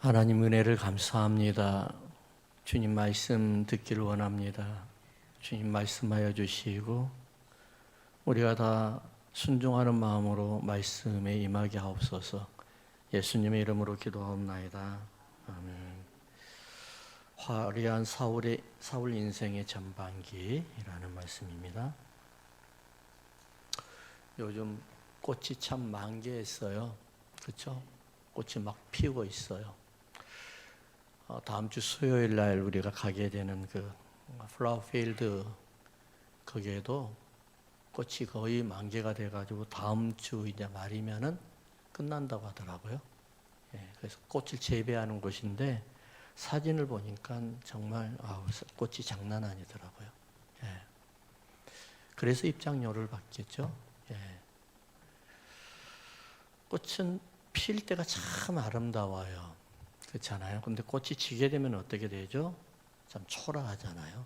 하나님 은혜를 감사합니다. 주님 말씀 듣기를 원합니다. 주님 말씀하여 주시고 우리가 다 순종하는 마음으로 말씀에 임하게 하옵소서. 예수님의 이름으로 기도하옵나이다. 아멘. 화려한 사울 인생의 전반기라는 말씀입니다. 요즘 꽃이 참 만개했어요. 그렇죠? 꽃이 막 피고 있어요. 다음 주 수요일 날 우리가 가게 되는 그 플라워 필드, 거기에도 꽃이 거의 만개가 돼가지고 다음 주 이제 말이면은 끝난다고 하더라고요. 그래서 꽃을 재배하는 곳인데 사진을 보니까 정말 꽃이 장난 아니더라고요. 그래서 입장료를 받겠죠. 꽃은 필 때가 참 아름다워요. 그렇잖아요. 근데 꽃이 지게 되면 어떻게 되죠? 참 초라하잖아요.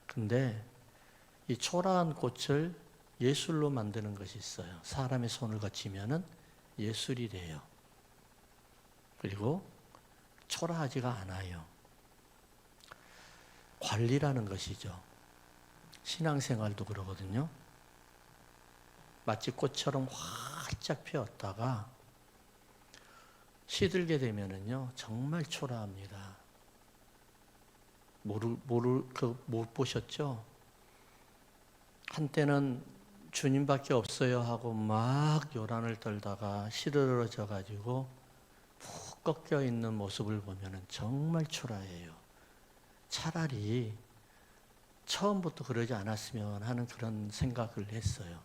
근데 이 초라한 꽃을 예술로 만드는 것이 있어요. 사람의 손을 거치면은 예술이 돼요. 그리고 초라하지가 않아요. 관리라는 것이죠. 신앙생활도 그러거든요. 마치 꽃처럼 활짝 피었다가 시들게 되면은요, 정말 초라합니다. 못 보셨죠? 한때는 주님밖에 없어요 하고 막 요란을 떨다가 시들어져 가지고 푹 꺾여 있는 모습을 보면은 정말 초라해요. 차라리 처음부터 그러지 않았으면 하는 그런 생각을 했어요.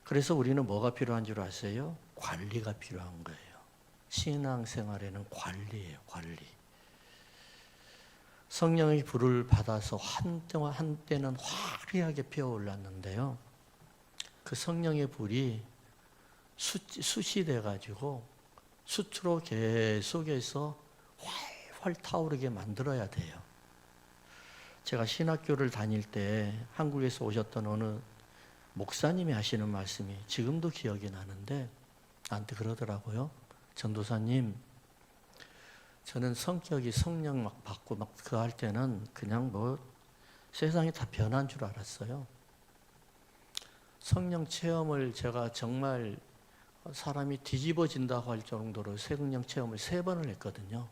그래서 우리는 뭐가 필요한 줄 아세요? 관리가 필요한 거예요. 신앙생활에는 관리예요, 관리. 성령의 불을 받아서 한때는 화려하게 피어올랐는데요. 그 성령의 불이 숯이 돼가지고 숯으로 계속해서 활활 타오르게 만들어야 돼요. 제가 신학교를 다닐 때 한국에서 오셨던 어느 목사님이 하시는 말씀이 지금도 기억이 나는데 나한테 그러더라고요. 전도사님, 저는 성격이 성령 막 받고 막 그 할 때는 그냥 뭐 세상이 다 변한 줄 알았어요. 성령 체험을 제가 정말 사람이 뒤집어진다고 할 정도로 성령 체험을 3번을 했거든요.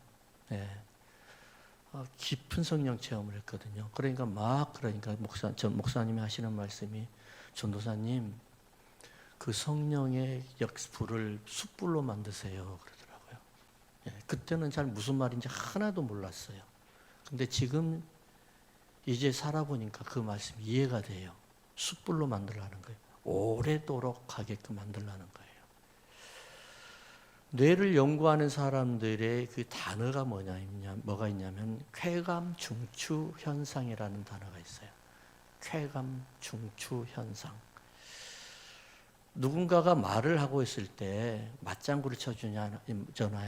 깊은 성령 체험을 했거든요. 그러니까 목사님이 하시는 말씀이 전도사님, 그 성령의 불을 숯불로 만드세요. 그러더라고요. 그때는 잘 무슨 말인지 하나도 몰랐어요. 근데 지금 이제 살아보니까 그 말씀이 이해가 돼요. 숯불로 만들라는 거예요. 오래도록 가게끔 만들라는 거예요. 뇌를 연구하는 사람들의 그 단어가 뭐가 있냐면 쾌감 중추 현상이라는 단어가 있어요. 쾌감 중추 현상. 누군가가 말을 하고 있을 때 맞장구를 쳐주잖아요.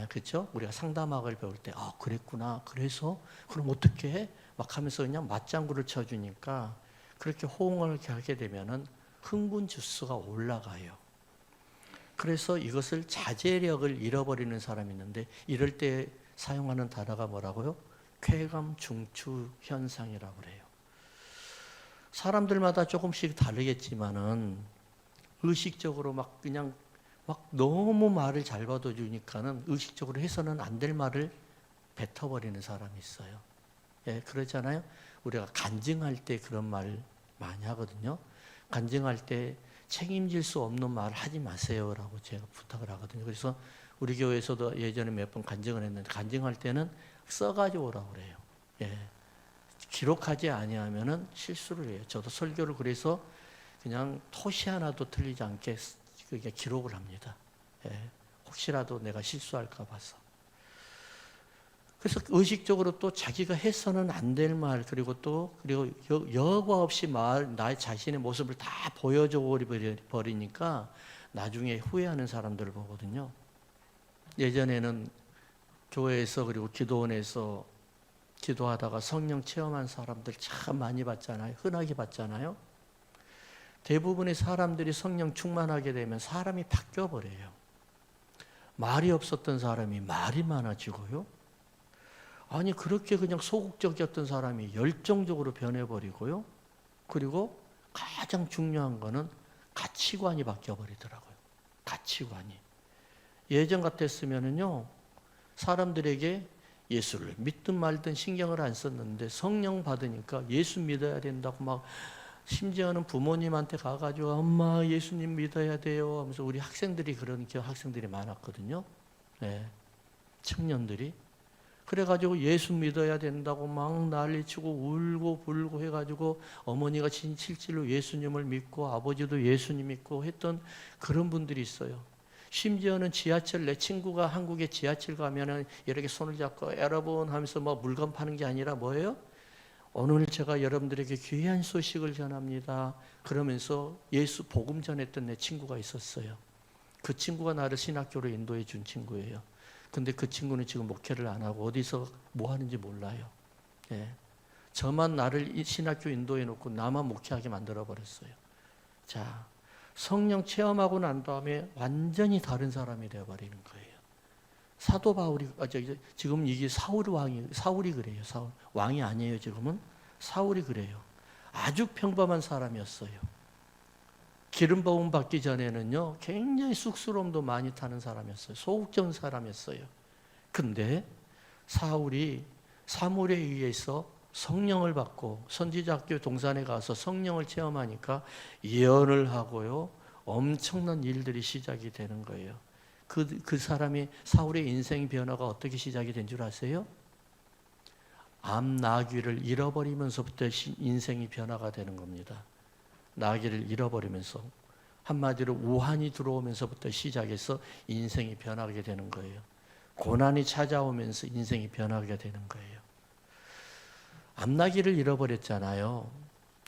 그렇죠? 우리가 상담학을 배울 때 그랬구나. 그래서 그럼 어떻게 해? 막 하면서 그냥 맞장구를 쳐주니까 그렇게 호응을 하게 되면은 흥분 지수가 올라가요. 그래서 이것을 자제력을 잃어버리는 사람이 있는데 이럴 때 사용하는 단어가 뭐라고요? 쾌감 중추 현상이라고 그래요. 사람들마다 조금씩 다르겠지만은 의식적으로 그냥 너무 말을 잘 받아주니까는 의식적으로 해서는 안 될 말을 뱉어버리는 사람이 있어요. 그러잖아요. 우리가 간증할 때 그런 말 많이 하거든요. 간증할 때 책임질 수 없는 말 하지 마세요라고 제가 부탁을 하거든요. 그래서 우리 교회에서도 예전에 몇 번 간증을 했는데 간증할 때는 써가지고 오라고 그래요. 기록하지 아니하면은 실수를 해요. 저도 설교를 그래서 그냥 토시 하나도 틀리지 않게 그게 기록을 합니다. 혹시라도 내가 실수할까 봐서. 그래서 의식적으로 또 자기가 해서는 안 될 말, 그리고 여과 없이 나의 자신의 모습을 다 보여줘 버리니까 나중에 후회하는 사람들을 보거든요. 예전에는 교회에서 그리고 기도원에서 기도하다가 성령 체험한 사람들 참 많이 봤잖아요. 흔하게 봤잖아요. 대부분의 사람들이 성령 충만하게 되면 사람이 바뀌어 버려요. 말이 없었던 사람이 말이 많아지고요. 아니 그렇게 그냥 소극적이었던 사람이 열정적으로 변해버리고요. 그리고 가장 중요한 거는 가치관이 바뀌어버리더라고요. 가치관이. 예전 같았으면은요, 사람들에게 예수를 믿든 말든 신경을 안 썼는데 성령 받으니까 예수 믿어야 된다고 막, 심지어는 부모님한테 가가지고 엄마 예수님 믿어야 돼요 하면서, 우리 학생들이 그런 학생들이 많았거든요. 네. 청년들이. 그래가지고 예수 믿어야 된다고 막 난리치고 울고 불고 해가지고, 어머니가 실제로 예수님을 믿고 아버지도 예수님 믿고 했던 그런 분들이 있어요. 심지어는 지하철, 내 친구가 한국에 지하철 가면은 이렇게 손을 잡고 여러분 하면서 뭐 물건 파는 게 아니라 뭐예요? 오늘 제가 여러분들에게 귀한 소식을 전합니다. 그러면서 예수 복음 전했던 내 친구가 있었어요. 그 친구가 나를 신학교로 인도해 준 친구예요. 근데 그 친구는 지금 목회를 안 하고 어디서 뭐 하는지 몰라요. 예. 저만 나를 신학교 인도해 놓고 나만 목회하게 만들어 버렸어요. 자, 성령 체험하고 난 다음에 완전히 다른 사람이 되어 버리는 거예요. 사도 바울이, 지금 이게 사울이 그래요. 왕이 아니에요. 지금은 사울이 그래요. 아주 평범한 사람이었어요. 기름 부음 받기 전에는요, 굉장히 쑥스러움도 많이 타는 사람이었어요. 소극적인 사람이었어요. 근데 사울이 사무엘에 의해서 성령을 받고 선지자학교 동산에 가서 성령을 체험하니까 예언을 하고요, 엄청난 일들이 시작이 되는 거예요. 그 사람이, 사울의 인생 변화가 어떻게 시작이 된 줄 아세요? 암 나귀를 잃어버리면서부터 인생이 변화가 되는 겁니다. 나귀를 잃어버리면서, 한마디로 우환이 들어오면서부터 시작해서 인생이 변하게 되는 거예요. 고난이 찾아오면서 인생이 변하게 되는 거예요. 암나귀를 잃어버렸잖아요.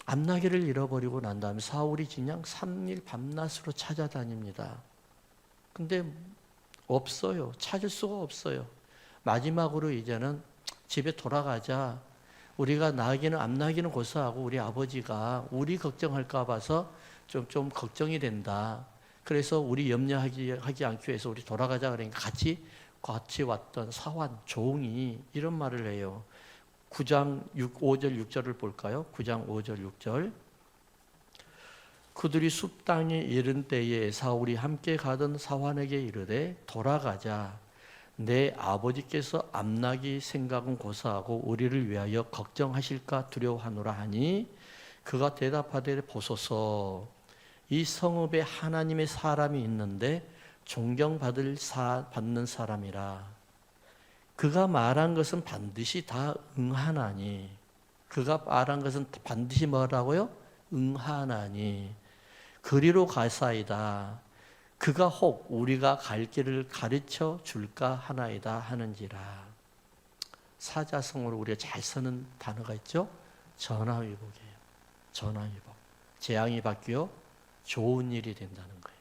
암나귀를 잃어버리고 난 다음에 사울이 그냥 3일 밤낮으로 찾아다닙니다. 근데 없어요. 찾을 수가 없어요. 마지막으로 이제는 집에 돌아가자. 우리가 암나귀는 고사하고 우리 아버지가 우리 걱정할까 봐서 좀 걱정이 된다. 그래서 우리 염려하지 않기 위해서 우리 돌아가자. 그러니까 같이 왔던 사환, 종이 이런 말을 해요. 9장 5절 6절을 볼까요? 9장 5절 6절. 그들이 숲 땅에 이른 때에 사울이 함께 가던 사환에게 이르되 돌아가자. 내 아버지께서 암나귀 생각은 고사하고 우리를 위하여 걱정하실까 두려워하노라 하니, 그가 대답하되 보소서, 이 성읍에 하나님의 사람이 있는데 존경받는 사람이라. 그가 말한 것은 반드시 다 응하나니. 그가 말한 것은 반드시 뭐라고요? 응하나니. 그리로 가사이다. 그가 혹 우리가 갈 길을 가르쳐 줄까 하나이다 하는지라. 사자성어로 우리가 잘 쓰는 단어가 있죠? 전화위복이에요. 전화위복. 재앙이 바뀌어 좋은 일이 된다는 거예요.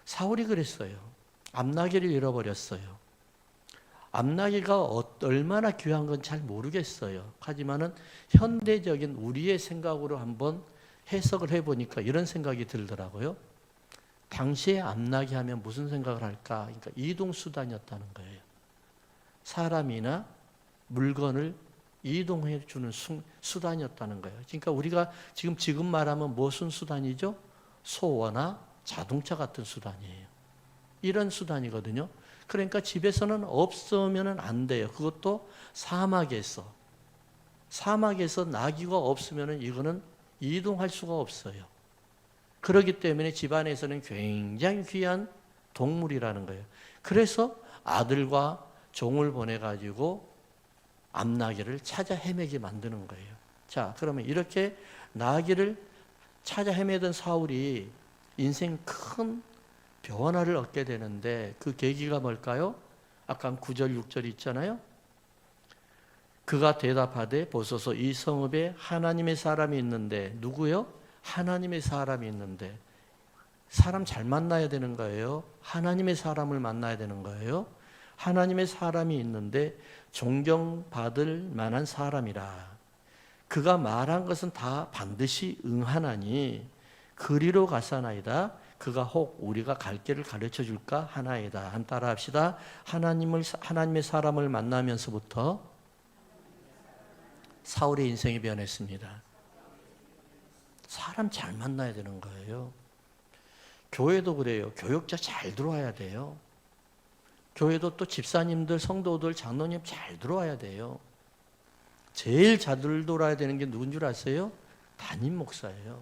사울이 그랬어요. 암나귀를 잃어버렸어요. 암나귀가 얼마나 귀한 건 잘 모르겠어요. 하지만은 현대적인 우리의 생각으로 한번 해석을 해보니까 이런 생각이 들더라고요. 당시에 암나귀 하면 무슨 생각을 할까? 그러니까 이동수단이었다는 거예요. 사람이나 물건을 이동해 주는 수단이었다는 거예요. 그러니까 우리가 지금 말하면 무슨 수단이죠? 소어나 자동차 같은 수단이에요. 이런 수단이거든요. 그러니까 집에서는 없으면 안 돼요. 그것도 사막에서 나귀가 없으면 이거는 이동할 수가 없어요. 그렇기 때문에 집안에서는 굉장히 귀한 동물이라는 거예요. 그래서 아들과 종을 보내가지고 암나귀를 찾아 헤매게 만드는 거예요. 자, 그러면 이렇게 나귀를 찾아 헤매던 사울이 인생 큰 변화를 얻게 되는데, 그 계기가 뭘까요? 아까 9절 6절 있잖아요. 그가 대답하되 보소서, 이 성읍에 하나님의 사람이 있는데. 누구요? 하나님의 사람이 있는데. 사람 잘 만나야 되는 거예요. 하나님의 사람을 만나야 되는 거예요. 하나님의 사람이 있는데 존경받을 만한 사람이라. 그가 말한 것은 다 반드시 응하나니 그리로 가사나이다. 그가 혹 우리가 갈 길을 가르쳐 줄까 하나이다. 한 따라 합시다. 하나님의 사람을 만나면서부터 사울의 인생이 변했습니다. 사람 잘 만나야 되는 거예요. 교회도 그래요. 교역자 잘 들어와야 돼요. 교회도 또 집사님들, 성도들, 장로님 잘 들어와야 돼요. 제일 잘 들어와야 되는 게 누군 줄 아세요? 담임 목사예요.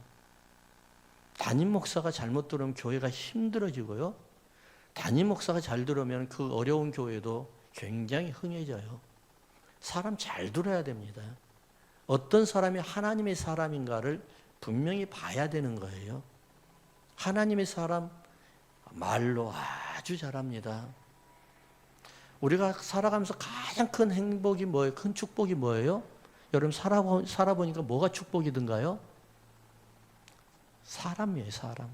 담임 목사가 잘못 들어오면 교회가 힘들어지고요. 담임 목사가 잘 들어오면 그 어려운 교회도 굉장히 흥해져요. 사람 잘 들어야 됩니다. 어떤 사람이 하나님의 사람인가를 분명히 봐야 되는 거예요. 하나님의 사람 말로 아주 잘합니다. 우리가 살아가면서 가장 큰 행복이 뭐예요? 큰 축복이 뭐예요? 여러분 살아보니까 뭐가 축복이든가요? 사람이에요, 사람.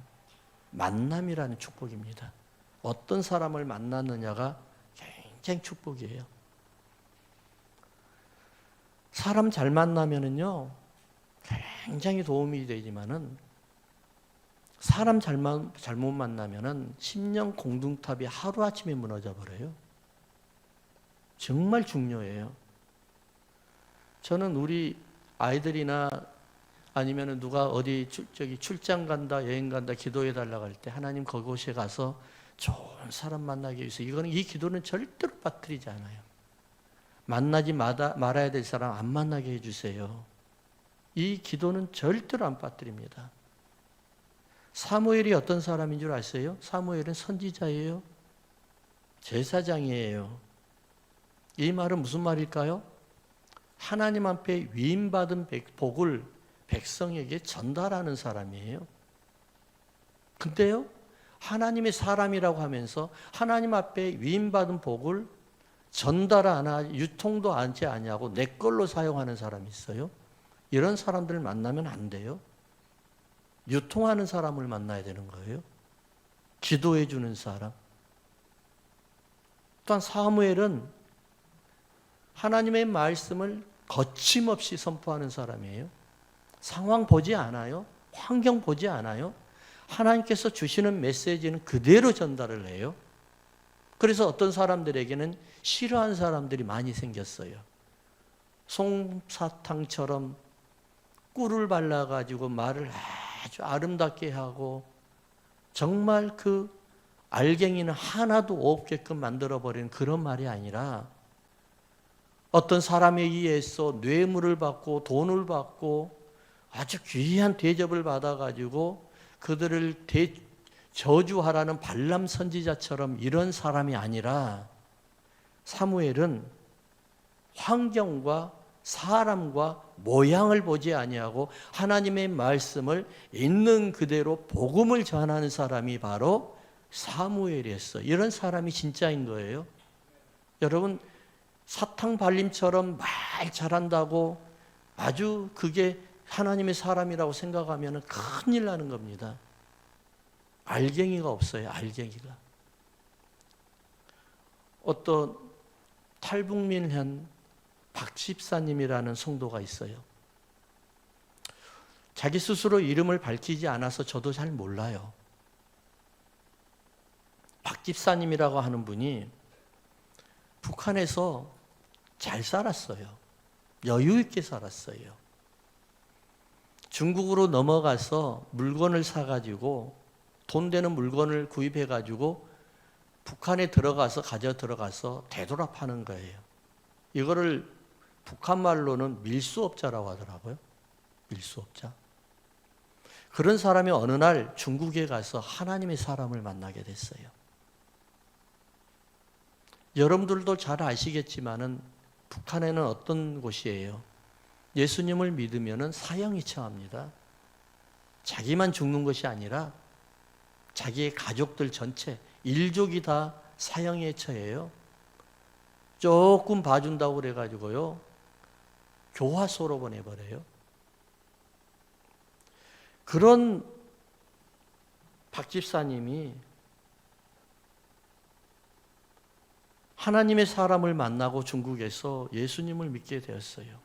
만남이라는 축복입니다. 어떤 사람을 만났느냐가 굉장히 축복이에요. 사람 잘 만나면은요, 굉장히 도움이 되지만은, 사람 잘못 만나면은 심령 공동탑이 하루아침에 무너져 버려요. 정말 중요해요. 저는 우리 아이들이나 아니면 누가 어디 출장 간다, 여행 간다, 기도해 달라고 할 때 하나님 그곳에 가서 좋은 사람 만나기 위해서 이 기도는 절대로 빠뜨리지 않아요. 만나지 말아야 될 사람 안 만나게 해주세요. 이 기도는 절대로 안 빠뜨립니다. 사무엘이 어떤 사람인 줄 아세요? 사무엘은 선지자예요. 제사장이에요. 이 말은 무슨 말일까요? 하나님 앞에 위임받은 복을 백성에게 전달하는 사람이에요. 근데요, 하나님의 사람이라고 하면서 하나님 앞에 위임받은 복을 전달 안 하고 유통도 하지 않냐고 내 걸로 사용하는 사람이 있어요. 이런 사람들 만나면 안 돼요. 유통하는 사람을 만나야 되는 거예요. 기도해 주는 사람. 또한 사무엘은 하나님의 말씀을 거침없이 선포하는 사람이에요. 상황 보지 않아요. 환경 보지 않아요. 하나님께서 주시는 메시지는 그대로 전달을 해요. 그래서 어떤 사람들에게는 싫어하는 사람들이 많이 생겼어요. 솜사탕처럼 꿀을 발라가지고 말을 아주 아름답게 하고 정말 그 알갱이는 하나도 없게끔 만들어버리는 그런 말이 아니라 어떤 사람에 의해서 뇌물을 받고 돈을 받고 아주 귀한 대접을 받아가지고 그들을 저주하라는 발람 선지자처럼 이런 사람이 아니라 사무엘은 환경과 사람과 모양을 보지 아니하고 하나님의 말씀을 있는 그대로 복음을 전하는 사람이 바로 사무엘이었어요. 이런 사람이 진짜인 거예요. 여러분 사탕 발림처럼 말 잘한다고 아주 그게 하나님의 사람이라고 생각하면 큰일 나는 겁니다. 알갱이가 없어요. 알갱이가. 어떤 탈북민한 박집사님이라는 성도가 있어요. 자기 스스로 이름을 밝히지 않아서 저도 잘 몰라요. 박집사님이라고 하는 분이 북한에서 잘 살았어요. 여유 있게 살았어요. 중국으로 넘어가서 물건을 사가지고 돈 되는 물건을 구입해가지고 북한에 가져 들어가서 되돌아 파는 거예요. 이거를 북한 말로는 밀수업자라고 하더라고요. 밀수업자. 그런 사람이 어느 날 중국에 가서 하나님의 사람을 만나게 됐어요. 여러분들도 잘 아시겠지만은 북한에는 어떤 곳이에요? 예수님을 믿으면은 사형이 처합니다. 자기만 죽는 것이 아니라 자기의 가족들 전체, 일족이 다 사형에 처해요. 조금 봐준다고 그래가지고요, 교화소로 보내버려요. 그런 박 집사님이 하나님의 사람을 만나고 중국에서 예수님을 믿게 되었어요.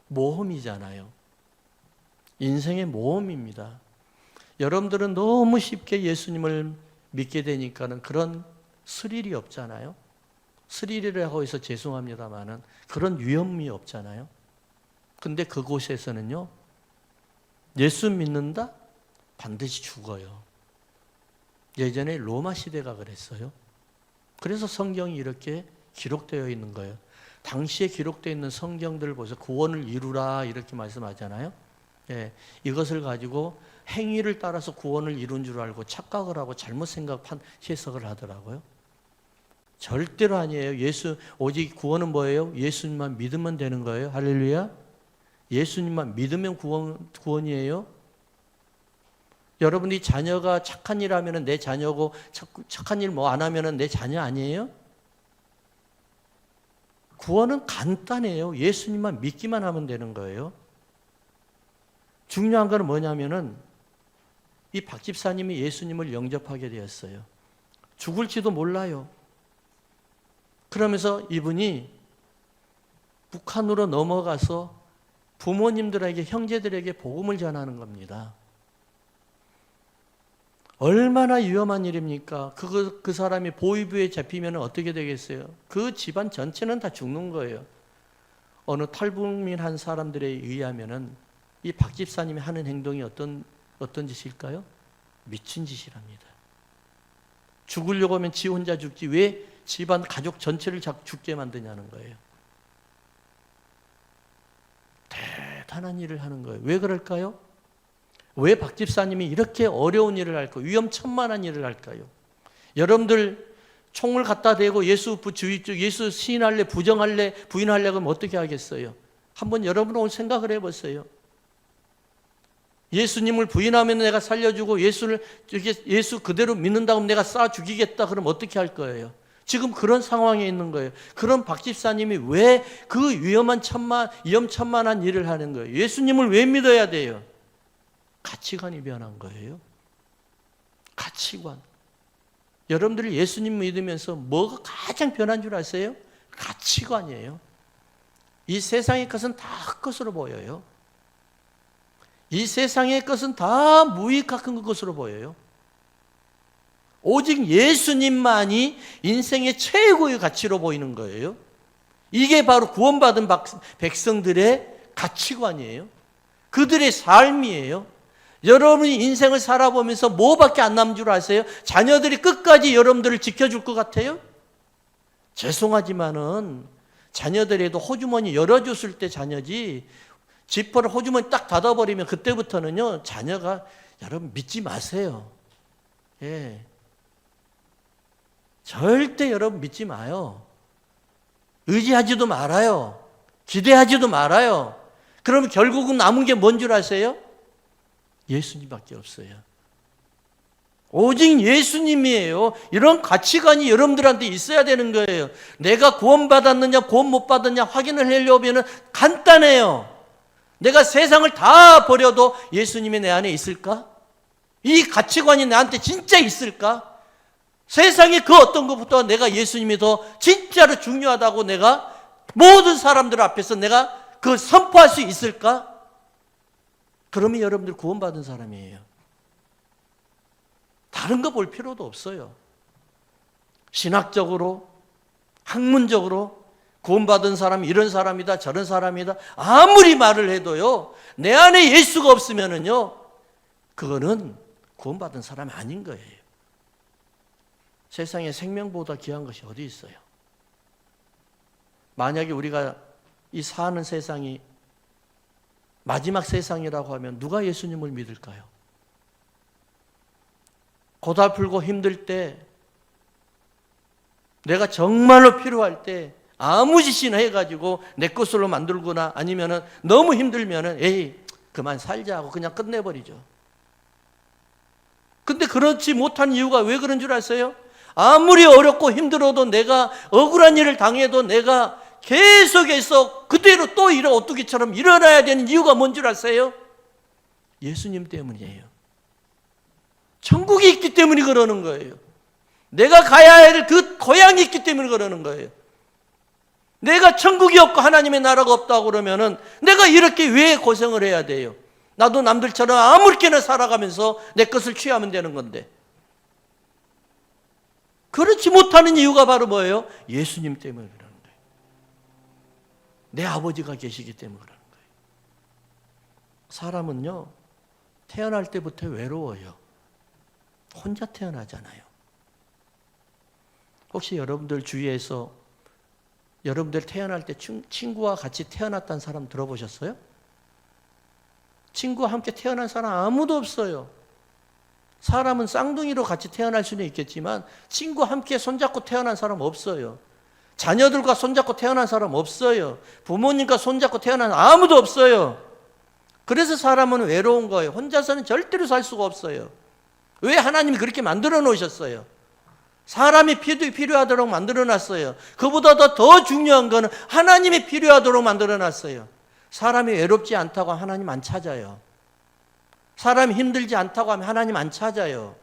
모험이잖아요. 인생의 모험입니다. 여러분들은 너무 쉽게 예수님을 믿게 되니까는 그런 스릴이 없잖아요. 스릴이라고 해서 죄송합니다만은 그런 위험이 없잖아요. 근데 그곳에서는요, 예수 믿는다? 반드시 죽어요. 예전에 로마 시대가 그랬어요. 그래서 성경이 이렇게 기록되어 있는 거예요. 당시에 기록되어 있는 성경들을 보세요. 구원을 이루라 이렇게 말씀하잖아요. 예, 이것을 가지고 행위를 따라서 구원을 이룬 줄 알고 착각을 하고 잘못 해석을 하더라고요. 절대로 아니에요. 오직 구원은 뭐예요? 예수님만 믿으면 되는 거예요. 할렐루야. 예수님만 믿으면 구원이에요. 여러분이 자녀가 착한 일 하면 내 자녀고 착한 일 뭐 안 하면 내 자녀 아니에요? 구원은 간단해요. 예수님만 믿기만 하면 되는 거예요. 중요한 건 뭐냐면은 이 박 집사님이 예수님을 영접하게 되었어요. 죽을지도 몰라요. 그러면서 이분이 북한으로 넘어가서 부모님들에게, 형제들에게 복음을 전하는 겁니다. 얼마나 위험한 일입니까? 그 사람이 보위부에 잡히면 어떻게 되겠어요? 그 집안 전체는 다 죽는 거예요. 어느 탈북민 한 사람들에 의하면은 이 박 집사님이 하는 행동이 어떤 짓일까요? 미친 짓이랍니다. 죽으려고 하면 지 혼자 죽지 왜 집안 가족 전체를 죽게 만드냐는 거예요. 대단한 일을 하는 거예요. 왜 그럴까요? 왜 박 집사님이 이렇게 어려운 일을 할까요? 위험천만한 일을 할까요? 여러분들 총을 갖다 대고 예수 시인할래, 부정할래, 부인할래 그러면 어떻게 하겠어요? 한번 여러분 오늘 생각을 해보세요. 예수님을 부인하면 내가 살려주고 예수 그대로 믿는다고 하면 내가 쏴 죽이겠다 그러면 어떻게 할 거예요? 지금 그런 상황에 있는 거예요. 그런 박 집사님이 왜 그 위험천만한 일을 하는 거예요? 예수님을 왜 믿어야 돼요? 가치관이 변한 거예요. 가치관. 여러분들이 예수님 믿으면서 뭐가 가장 변한 줄 아세요? 가치관이에요. 이 세상의 것은 다 헛것으로 보여요. 이 세상의 것은 다 무익한 것으로 보여요. 오직 예수님만이 인생의 최고의 가치로 보이는 거예요. 이게 바로 구원받은 백성들의 가치관이에요. 그들의 삶이에요. 여러분이 인생을 살아보면서 뭐밖에 안 남은 줄 아세요? 자녀들이 끝까지 여러분들을 지켜줄 것 같아요? 죄송하지만은 자녀들에도 호주머니 열어줬을 때 자녀지 지퍼를 호주머니 딱 닫아버리면 그때부터는요 자녀가 여러분 믿지 마세요. 예, 절대 여러분 믿지 마요. 의지하지도 말아요. 기대하지도 말아요. 그러면 결국은 남은 게 뭔 줄 아세요? 예수님밖에 없어요. 오직 예수님이에요. 이런 가치관이 여러분들한테 있어야 되는 거예요. 내가 구원받았느냐 구원 못 받았느냐 확인을 하려면 간단해요. 내가 세상을 다 버려도 예수님이 내 안에 있을까? 이 가치관이 나한테 진짜 있을까? 세상의 그 어떤 것보다 내가 예수님이 더 진짜로 중요하다고 내가 모든 사람들 앞에서 내가 그 선포할 수 있을까? 그러면 여러분들 구원받은 사람이에요. 다른 거 볼 필요도 없어요. 신학적으로, 학문적으로 구원받은 사람이 이런 사람이다 저런 사람이다 아무리 말을 해도요 내 안에 예수가 없으면은요 그거는 구원받은 사람이 아닌 거예요. 세상에 생명보다 귀한 것이 어디 있어요? 만약에 우리가 이 사는 세상이 마지막 세상이라고 하면 누가 예수님을 믿을까요? 고달프고 힘들 때 내가 정말로 필요할 때 아무 짓이나 해가지고 내 것으로 만들거나 아니면은 너무 힘들면은 에이 그만 살자 하고 그냥 끝내버리죠. 근데 그렇지 못한 이유가 왜 그런 줄 아세요? 아무리 어렵고 힘들어도 내가 억울한 일을 당해도 내가 계속해서 그대로 또 오뚜기처럼 일어나야 되는 이유가 뭔 줄 아세요? 예수님 때문이에요. 천국이 있기 때문에 그러는 거예요. 내가 가야 할 그 고향이 있기 때문에 그러는 거예요. 내가 천국이 없고 하나님의 나라가 없다고 그러면은 내가 이렇게 왜 고생을 해야 돼요? 나도 남들처럼 아무렇게나 살아가면서 내 것을 취하면 되는 건데. 그렇지 못하는 이유가 바로 뭐예요? 예수님 때문에 그러는 거예요. 내 아버지가 계시기 때문에 그러는 거예요. 사람은요, 태어날 때부터 외로워요. 혼자 태어나잖아요. 혹시 여러분들 주위에서 여러분들 태어날 때 친구와 같이 태어났다는 사람 들어보셨어요? 친구와 함께 태어난 사람 아무도 없어요. 사람은 쌍둥이로 같이 태어날 수는 있겠지만 친구와 함께 손잡고 태어난 사람 없어요. 자녀들과 손잡고 태어난 사람 없어요. 부모님과 손잡고 태어난 아무도 없어요. 그래서 사람은 외로운 거예요. 혼자서는 절대로 살 수가 없어요. 왜 하나님이 그렇게 만들어 놓으셨어요? 사람이 필요하도록 만들어 놨어요. 그보다 더 중요한 거는 하나님이 필요하도록 만들어 놨어요. 사람이 외롭지 않다고 하면 하나님 안 찾아요. 사람이 힘들지 않다고 하면 하나님 안 찾아요.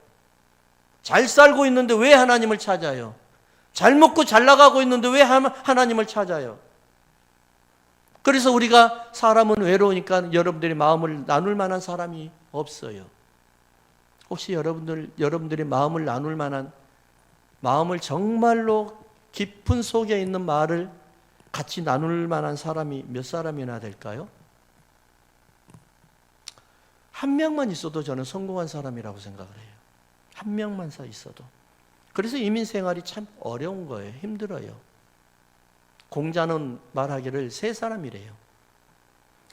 잘 살고 있는데 왜 하나님을 찾아요? 잘 먹고 잘 나가고 있는데 왜 하나님을 찾아요? 그래서 우리가 사람은 외로우니까 여러분들의 마음을 나눌 만한 사람이 없어요. 혹시 여러분들의 마음을 나눌 만한, 마음을 정말로 깊은 속에 있는 말을 같이 나눌 만한 사람이 몇 사람이나 될까요? 한 명만 있어도 저는 성공한 사람이라고 생각을 해요. 한 명만 있어도. 그래서 이민 생활이 참 어려운 거예요. 힘들어요. 공자는 말하기를 세 사람이래요.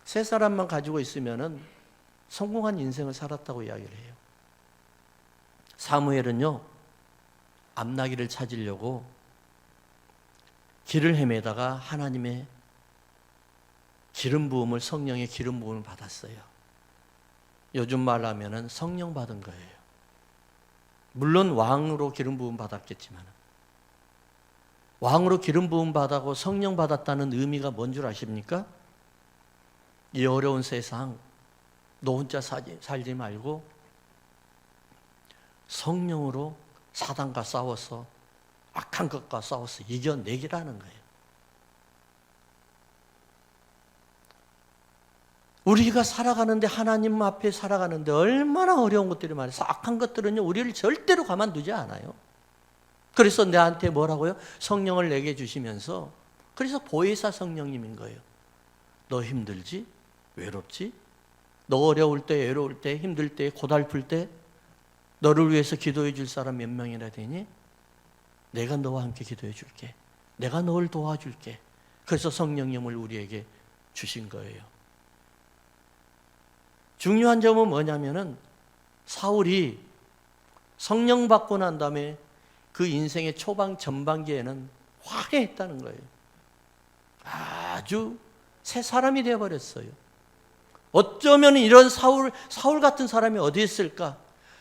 세 사람만 가지고 있으면은 성공한 인생을 살았다고 이야기를 해요. 사무엘은요, 암나기를 찾으려고 길을 헤매다가 하나님의 기름 부음을, 성령의 기름 부음을 받았어요. 요즘 말로 하면은 성령 받은 거예요. 물론 왕으로 기름 부음 받았겠지만, 왕으로 기름 부음 받았고 성령 받았다는 의미가 뭔 줄 아십니까? 이 어려운 세상 너 혼자 살지 말고 성령으로 사단과 싸워서, 악한 것과 싸워서 이겨내기라는 거예요. 우리가 살아가는데, 하나님 앞에 살아가는데 얼마나 어려운 것들이 많아요. 악한 것들은요, 우리를 절대로 가만두지 않아요. 그래서 내한테 뭐라고요? 성령을 내게 주시면서, 그래서 보혜사 성령님인 거예요. 너 힘들지? 외롭지? 너 어려울 때, 외로울 때, 힘들 때, 고달플 때 너를 위해서 기도해 줄 사람 몇 명이나 되니? 내가 너와 함께 기도해 줄게. 내가 너를 도와줄게. 그래서 성령님을 우리에게 주신 거예요. 중요한 점은 뭐냐면은, 사울이 성령 받고 난 다음에 그 인생의 전반기에는 화려했다는 거예요. 아주 새 사람이 되어버렸어요. 어쩌면 이런 사울 같은 사람이 어디 있을까?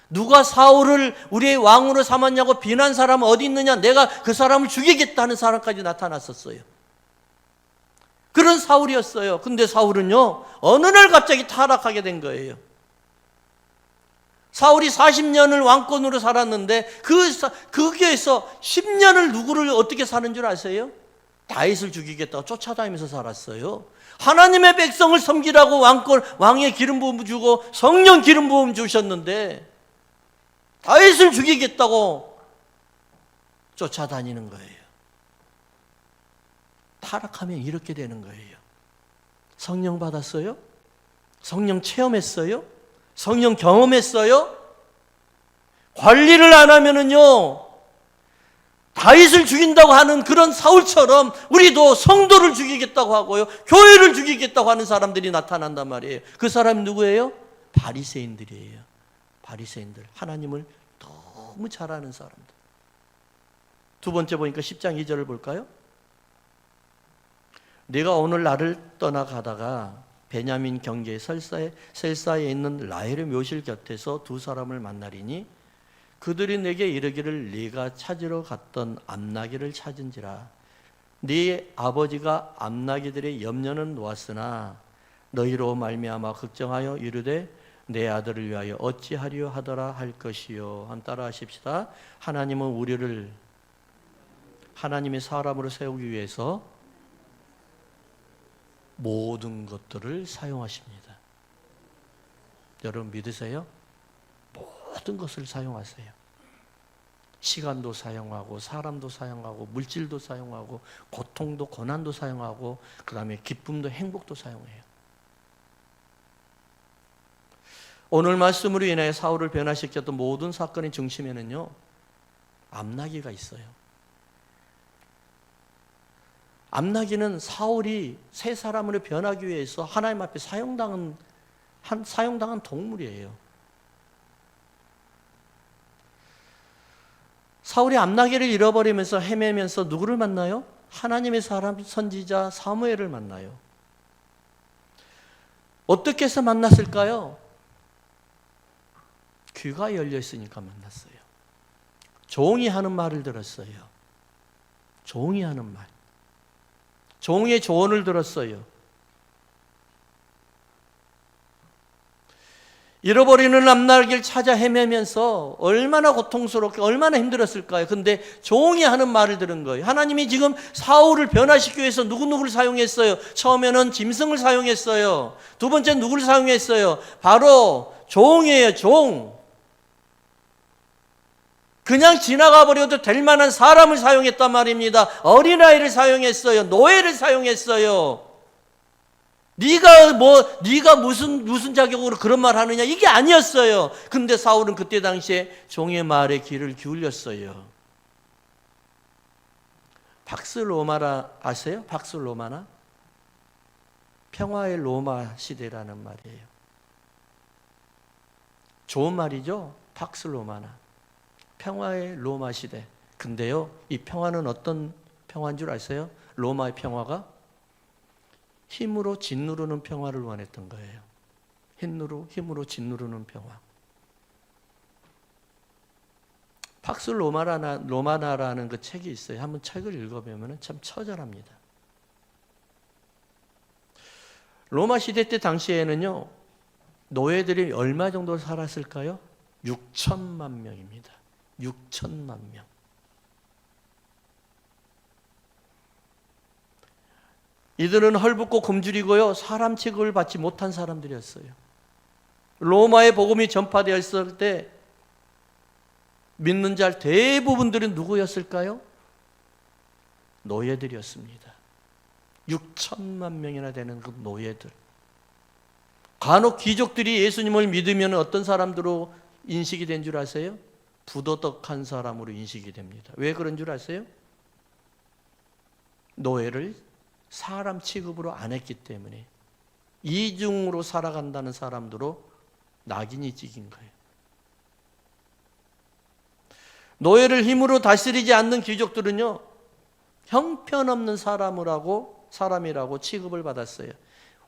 누가 사울을 우리의 왕으로 삼았냐고 비난 사람은 어디 있느냐? 내가 그 사람을 죽이겠다는 사람까지 나타났었어요. 그런 사울이었어요. 근데 사울은요, 어느 날 갑자기 타락하게 된 거예요. 사울이 40년을 왕권으로 살았는데 거기에서 10년을 누구를 어떻게 사는 줄 아세요? 다윗을 죽이겠다고 쫓아다니면서 살았어요. 하나님의 백성을 섬기라고 왕의 기름 부음 주고 성령 기름 부음 주셨는데 다윗을 죽이겠다고 쫓아다니는 거예요. 타락하면 이렇게 되는 거예요. 성령 받았어요? 성령 체험했어요? 성령 경험했어요? 관리를 안 하면은요, 다윗을 죽인다고 하는 그런 사울처럼 우리도 성도를 죽이겠다고 하고요, 교회를 죽이겠다고 하는 사람들이 나타난단 말이에요. 그 사람이 누구예요? 바리새인들이에요. 바리새인들. 하나님을 너무 잘 아는 사람들. 두 번째 보니까 10장 2절을 볼까요? 내가 오늘 나를 떠나가다가 베냐민 경계의 셀사에 있는 라헬의 묘실 곁에서 두 사람을 만나리니 그들이 내게 이르기를 네가 찾으러 갔던 암나기를 찾은지라. 네 아버지가 암나기들의 염려는 놓았으나 너희로 말미암아 걱정하여 이르되 내 아들을 위하여 어찌하려 하더라 할 것이요. 한 따라 하십시다. 하나님은 우리를 하나님의 사람으로 세우기 위해서 모든 것들을 사용하십니다. 여러분 믿으세요? 모든 것을 사용하세요. 시간도 사용하고 사람도 사용하고 물질도 사용하고 고통도 고난도 사용하고 그 다음에 기쁨도 행복도 사용해요. 오늘 말씀으로 인해 사울을 변화시켰던 모든 사건의 중심에는요, 암나기가 있어요. 암나기는 사울이 새 사람으로 변하기 위해서 하나님 앞에 사용당한 동물이에요. 사울이 암나기를 잃어버리면서 헤매면서 누구를 만나요? 하나님의 사람 선지자 사무엘을 만나요. 어떻게 해서 만났을까요? 귀가 열려 있으니까 만났어요. 종이 하는 말을 들었어요. 종이 하는 말. 종의 조언을 들었어요. 잃어버리는 암나기를 찾아 헤매면서 얼마나 고통스럽게 얼마나 힘들었을까요? 근데 종이 하는 말을 들은 거예요. 하나님이 지금 사울을 변화시키기 위해서 누구누구를 사용했어요. 처음에는 짐승을 사용했어요. 두 번째 누구를 사용했어요? 바로 종이에요. 종. 그냥 지나가 버려도 될 만한 사람을 사용했단 말입니다. 어린아이를 사용했어요. 노예를 사용했어요. 네가 무슨 자격으로 그런 말 하느냐, 이게 아니었어요. 근데 사울은 그때 당시에 종의 말에 귀를 기울였어요. 박스 로마라 아세요? 박스 로마나? 평화의 로마 시대라는 말이에요. 좋은 말이죠? 박스 로마나. 평화의 로마 시대. 근데요, 이 평화는 어떤 평화인 줄 아세요? 로마의 평화가 힘으로 짓누르는 평화를 원했던 거예요. 힘으로 짓누르는 평화. 박스 로마나라는 그 책이 있어요. 한번 책을 읽어보면 참 처절합니다. 로마 시대 때 당시에는요, 노예들이 얼마 정도 살았을까요? 6천만 명입니다. 6천만 명. 이들은 헐벗고 굶주리고요, 사람 취급을 받지 못한 사람들이었어요. 로마의 복음이 전파되었을 때 믿는 자 대부분들은 누구였을까요? 노예들이었습니다. 6천만 명이나 되는 그 노예들. 간혹 귀족들이 예수님을 믿으면 어떤 사람들로 인식이 된 줄 아세요? 부도덕한 사람으로 인식이 됩니다. 왜 그런 줄 아세요? 노예를 사람 취급으로 안 했기 때문에 이중으로 살아간다는 사람들로 낙인이 찍힌 거예요. 노예를 힘으로 다스리지 않는 귀족들은요, 형편없는 사람이라고 취급을 받았어요.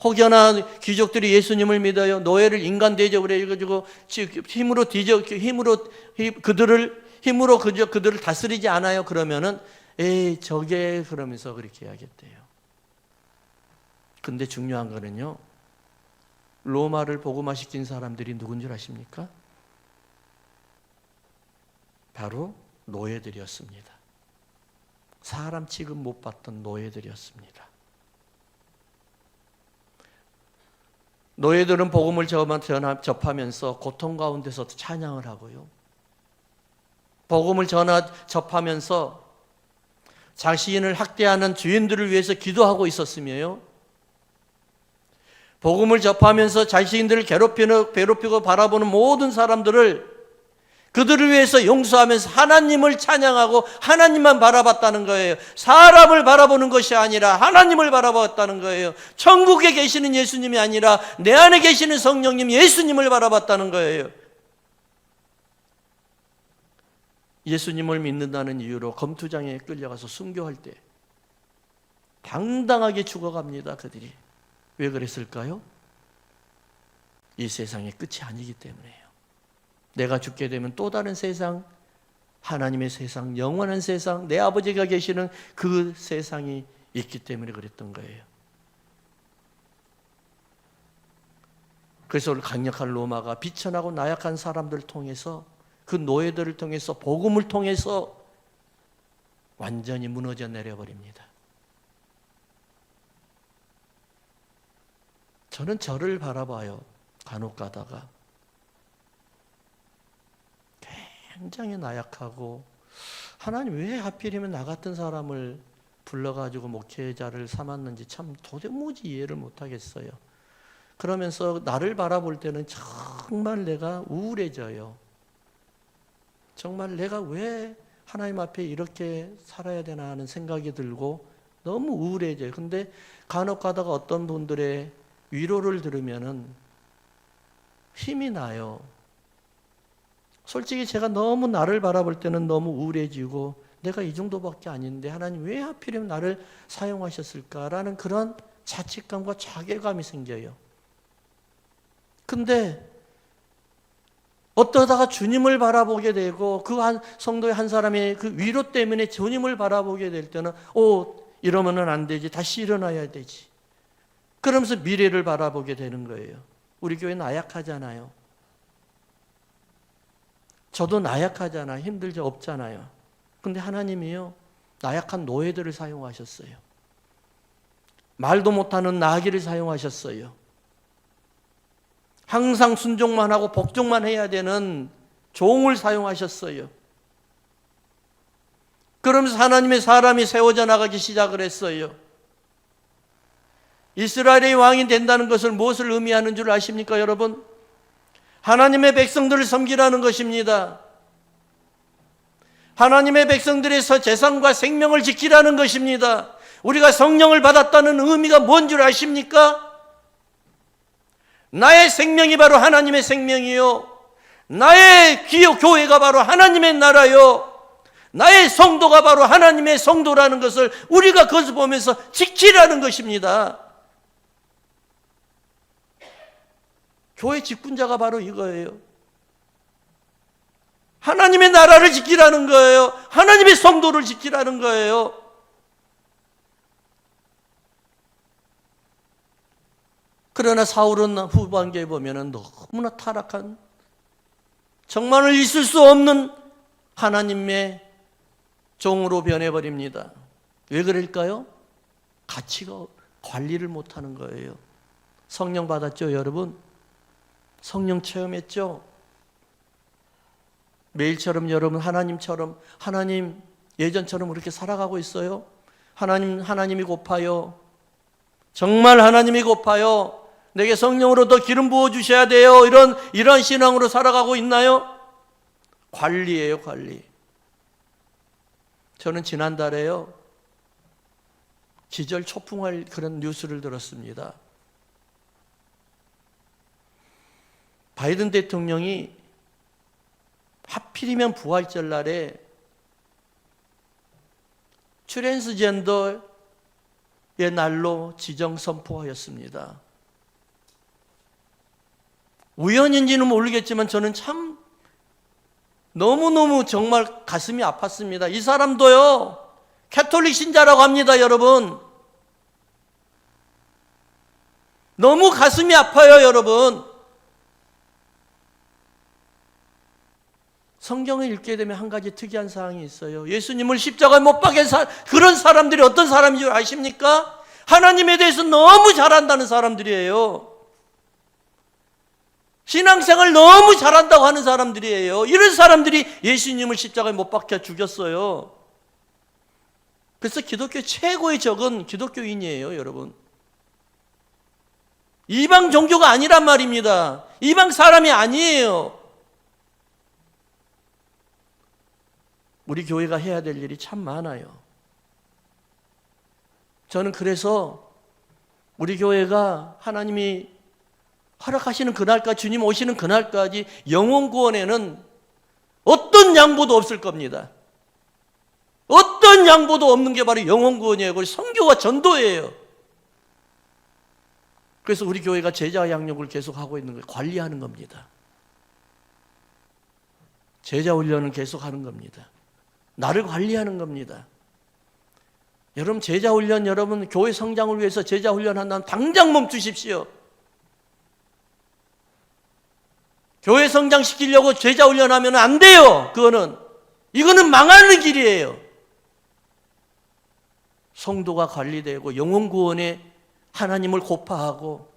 혹여나 귀족들이 예수님을 믿어요. 노예를 인간 대접을 해가지고 그들을 다스리지 않아요. 그러면은 저게 그러면서 그렇게 해야겠대요. 근데 중요한 거는요, 로마를 복음화시킨 사람들이 누군 줄 아십니까? 바로 노예들이었습니다. 사람 취급 못 받던 노예들이었습니다. 노예들은 복음을 접하면서 고통 가운데서 찬양을 하고요, 복음을 접하면서 자신을 학대하는 주인들을 위해서 기도하고 있었으며요, 복음을 접하면서 자신들을 괴롭히고 바라보는 모든 사람들을 그들을 위해서 용서하면서 하나님을 찬양하고 하나님만 바라봤다는 거예요. 사람을 바라보는 것이 아니라 하나님을 바라봤다는 거예요. 천국에 계시는 예수님이 아니라 내 안에 계시는 성령님 예수님을 바라봤다는 거예요. 예수님을 믿는다는 이유로 검투장에 끌려가서 순교할 때 당당하게 죽어갑니다. 그들이. 왜 그랬을까요? 이 세상의 끝이 아니기 때문에요. 내가 죽게 되면 또 다른 세상, 하나님의 세상, 영원한 세상, 내 아버지가 계시는 그 세상이 있기 때문에 그랬던 거예요. 그래서 강력한 로마가 비천하고 나약한 사람들을 통해서, 그 노예들을 통해서, 복음을 통해서 완전히 무너져 내려버립니다. 저는 저를 바라봐요. 간혹 가다가 굉장히 나약하고 하나님 왜 하필이면 나 같은 사람을 불러가지고 목회자를 삼았는지 참 도무지 이해를 못하겠어요. 그러면서 나를 바라볼 때는 정말 내가 우울해져요. 정말 내가 왜 하나님 앞에 이렇게 살아야 되나 하는 생각이 들고 너무 우울해져요. 근데 간혹 가다가 어떤 분들의 위로를 들으면은 힘이 나요. 솔직히 제가 너무 나를 바라볼 때는 너무 우울해지고 내가 이 정도밖에 아닌데 하나님 왜 하필이면 나를 사용하셨을까라는 그런 자책감과 자괴감이 생겨요. 근데 어떠다가 주님을 바라보게 되고 그 한 성도의 한 사람의 그 위로 때문에 주님을 바라보게 될 때는 이러면은 안 되지. 다시 일어나야 되지. 그러면서 미래를 바라보게 되는 거예요. 우리 교회 나약하잖아요. 저도 나약하잖아요. 힘들지 없잖아요. 근데 하나님이요, 나약한 노예들을 사용하셨어요. 말도 못하는 나귀를 사용하셨어요. 항상 순종만 하고 복종만 해야 되는 종을 사용하셨어요. 그러면서 하나님의 사람이 세워져 나가기 시작을 했어요. 이스라엘의 왕이 된다는 것을 무엇을 의미하는 줄 아십니까, 여러분? 하나님의 백성들을 섬기라는 것입니다. 하나님의 백성들의 재산과 생명을 지키라는 것입니다. 우리가 성령을 받았다는 의미가 뭔 줄 아십니까? 나의 생명이 바로 하나님의 생명이요, 나의 교회가 바로 하나님의 나라요, 나의 성도가 바로 하나님의 성도라는 것을 우리가 그것을 보면서 지키라는 것입니다. 교회 직분자가 바로 이거예요. 하나님의 나라를 지키라는 거예요. 하나님의 성도를 지키라는 거예요. 그러나 사울은 후반기에 보면은 너무나 타락한, 정말을 있을 수 없는 하나님의 종으로 변해버립니다. 왜 그럴까요? 가치가 관리를 못하는 거예요. 성령 받았죠, 여러분? 성령 체험했죠? 매일처럼 여러분 하나님 예전처럼 그렇게 살아가고 있어요? 하나님이 고파요. 정말 하나님이 고파요. 내게 성령으로 더 기름 부어 주셔야 돼요. 이런 신앙으로 살아가고 있나요? 관리예요, 관리. 저는 지난달에요, 기절 초풍할 그런 뉴스를 들었습니다. 바이든 대통령이 하필이면 부활절 날에 트랜스젠더의 날로 지정 선포하였습니다. 우연인지는 모르겠지만 저는 참 너무너무 정말 가슴이 아팠습니다. 이 사람도요, 캐톨릭 신자라고 합니다, 여러분. 너무 가슴이 아파요, 여러분. 성경을 읽게 되면 한 가지 특이한 사항이 있어요. 예수님을 십자가에 못 박은 그런 사람들이 어떤 사람인 줄 아십니까? 하나님에 대해서 너무 잘한다는 사람들이에요. 신앙생활 너무 잘한다고 하는 사람들이에요. 이런 사람들이 예수님을 십자가에 못 박혀 죽였어요. 그래서 기독교 최고의 적은 기독교인이에요, 여러분. 이방 종교가 아니란 말입니다. 이방 사람이 아니에요. 우리 교회가 해야 될 일이 참 많아요. 저는 그래서 우리 교회가 하나님이 허락하시는 그날까지, 주님 오시는 그날까지 영혼 구원에는 어떤 양보도 없을 겁니다. 어떤 양보도 없는 게 바로 영혼 구원이에요. 그리고 선교와 전도예요. 그래서 우리 교회가 제자 양육을 계속하고 있는 거예요. 관리하는 겁니다. 제자 훈련을 계속하는 겁니다. 나를 관리하는 겁니다. 여러분, 제자 훈련, 여러분 교회 성장을 위해서 제자 훈련 한다면 당장 멈추십시오. 교회 성장시키려고 제자 훈련하면 안 돼요. 이거는 망하는 길이에요. 성도가 관리되고 영혼 구원에 하나님을 고파하고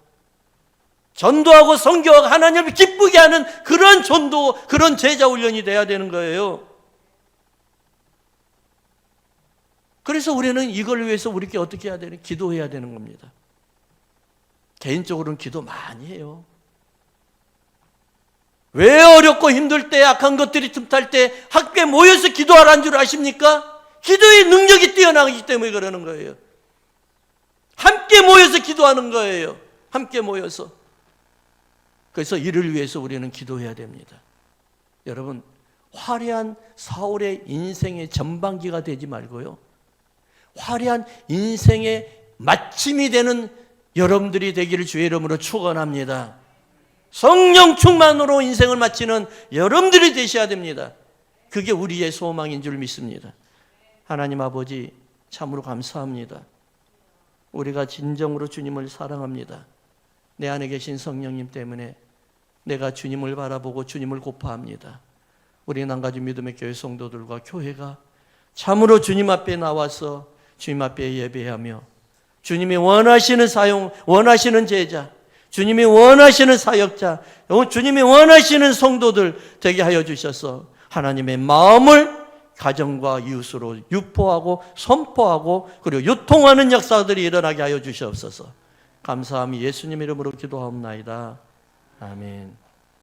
전도하고 선교하고 하나님을 기쁘게 하는 그런 전도, 그런 제자 훈련이 돼야 되는 거예요. 그래서 우리는 이걸 위해서 우리께 어떻게 해야 되는? 기도해야 되는 겁니다. 개인적으로는 기도 많이 해요. 왜 어렵고 힘들 때, 악한 것들이 틈탈 때 학교에 모여서 기도하라는 줄 아십니까? 기도의 능력이 뛰어나기 때문에 그러는 거예요. 함께 모여서 기도하는 거예요. 함께 모여서. 그래서 이를 위해서 우리는 기도해야 됩니다. 여러분, 화려한 사울의 인생의 전반기가 되지 말고요, 화려한 인생의 마침이 되는 여러분들이 되기를 주의 이름으로 축원합니다. 성령 충만으로 인생을 마치는 여러분들이 되셔야 됩니다. 그게 우리의 소망인 줄 믿습니다. 하나님 아버지, 참으로 감사합니다. 우리가 진정으로 주님을 사랑합니다. 내 안에 계신 성령님 때문에 내가 주님을 바라보고 주님을 고파합니다. 우리 남가주 믿음의 교회 성도들과 교회가 참으로 주님 앞에 나와서 주님 앞에 예배하며 주님이 원하시는 사용, 원하시는 제자, 주님이 원하시는 사역자, 주님이 원하시는 성도들 되게 하여 주셔서 하나님의 마음을 가정과 이웃으로 유포하고 선포하고 그리고 유통하는 역사들이 일어나게 하여 주시옵소서. 감사함이 예수님 이름으로 기도하옵나이다. 아멘.